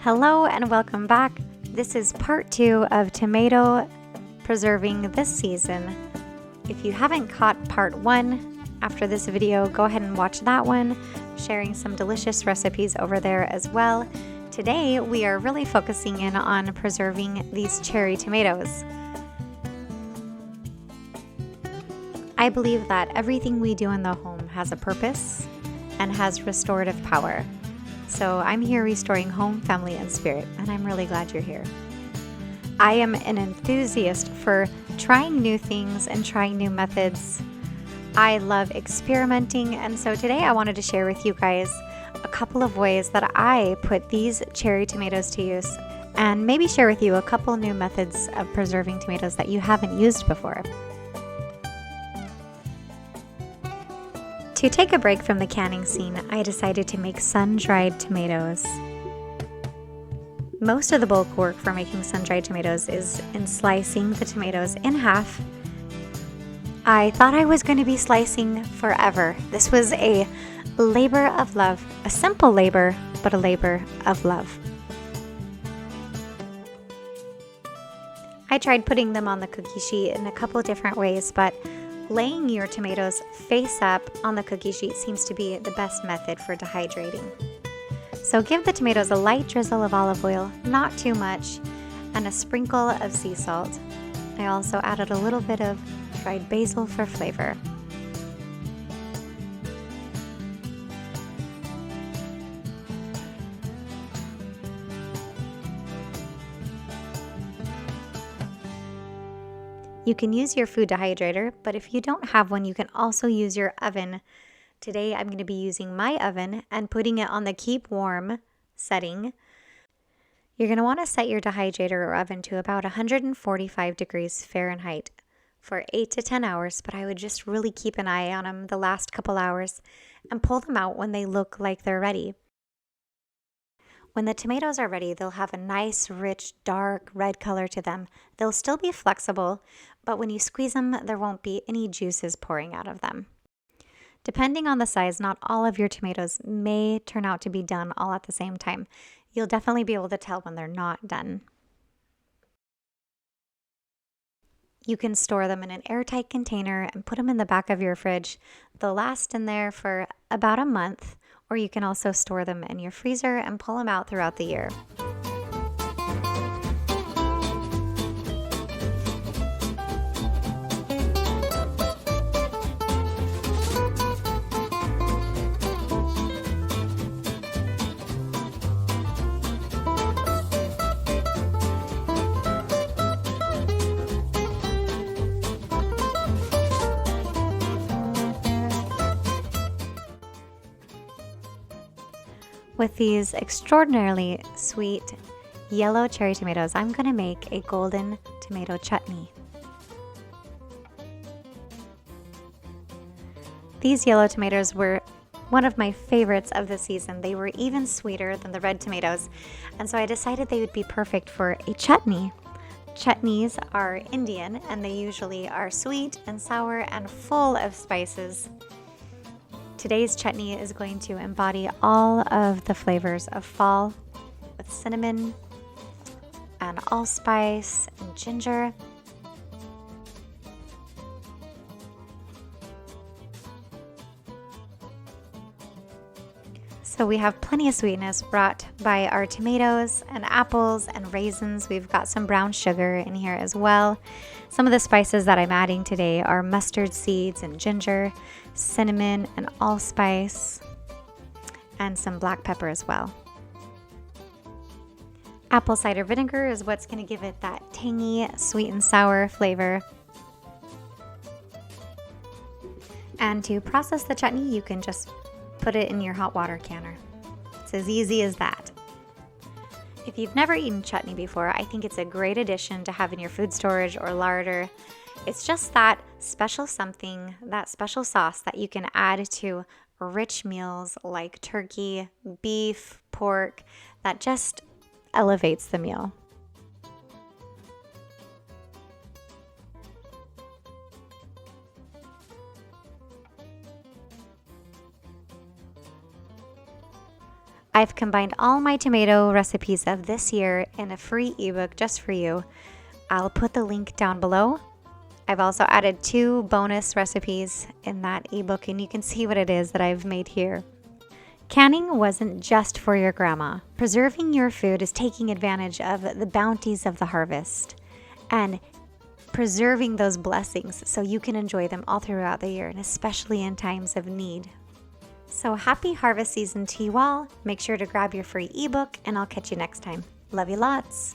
Hello and welcome back. This is part 2 of tomato preserving this season. If you haven't caught part 1 after this video, go ahead and watch that one, sharing some delicious recipes over there as well. Today we are really focusing in on preserving these cherry tomatoes. I believe that everything we do in the home has a purpose and has restorative power. So I'm here restoring home, family, and spirit, and I'm really glad you're here. I am an enthusiast for trying new things and trying new methods. I love experimenting, and so today I wanted to share with you guys a couple of ways that I put these cherry tomatoes to use, and maybe share with you a couple new methods of preserving tomatoes that you haven't used before. To take a break from the canning scene, I decided to make sun-dried tomatoes. Most of the bulk work for making sun-dried tomatoes is in slicing the tomatoes in half. I thought I was going to be slicing forever. This was a labor of love, a simple labor, but a labor of love. I tried putting them on the cookie sheet in a couple different ways, but laying your tomatoes face up on the cookie sheet seems to be the best method for dehydrating. So give the tomatoes a light drizzle of olive oil, not too much, and a sprinkle of sea salt. I also added a little bit of dried basil for flavor. You can use your food dehydrator, but if you don't have one, you can also use your oven. Today I'm going to be using my oven and putting it on the keep warm setting. You're going to want to set your dehydrator or oven to about 145 degrees Fahrenheit for 8 to 10 hours, but I would just really keep an eye on them the last couple hours and pull them out when they look like they're ready. When the tomatoes are ready, they'll have a nice, rich, dark red color to them. They'll still be flexible, but when you squeeze them, there won't be any juices pouring out of them. Depending on the size, not all of your tomatoes may turn out to be done all at the same time. You'll definitely be able to tell when they're not done. You can store them in an airtight container and put them in the back of your fridge. They'll last in there for about a month. Or you can also store them in your freezer and pull them out throughout the year. With these extraordinarily sweet yellow cherry tomatoes, I'm going to make a golden tomato chutney. These yellow tomatoes were one of my favorites of the season. They were even sweeter than the red tomatoes, and so I decided they would be perfect for a chutney. Chutneys are Indian, and they usually are sweet and sour and full of spices. Today's chutney is going to embody all of the flavors of fall with cinnamon and allspice and ginger. So we have plenty of sweetness brought by our tomatoes and apples and raisins. We've got some brown sugar in here as well. Some of the spices that I'm adding today are mustard seeds and ginger, cinnamon and allspice, and some black pepper as well. Apple cider vinegar is what's going to give it that tangy, sweet and sour flavor. And to process the chutney, you can just put it in your hot water canner. It's as easy as that. If you've never eaten chutney before, I think it's a great addition to have in your food storage or larder. It's just that special something, that special sauce that you can add to rich meals like turkey, beef, pork, that just elevates the meal. I've combined all my tomato recipes of this year in a free ebook just for you. I'll put the link down below. I've also added 2 bonus recipes in that ebook, and you can see what it is that I've made here. Canning wasn't just for your grandma. Preserving your food is taking advantage of the bounties of the harvest and preserving those blessings so you can enjoy them all throughout the year, and especially in times of need. So happy harvest season to you all. Make sure to grab your free ebook, and I'll catch you next time. Love you lots.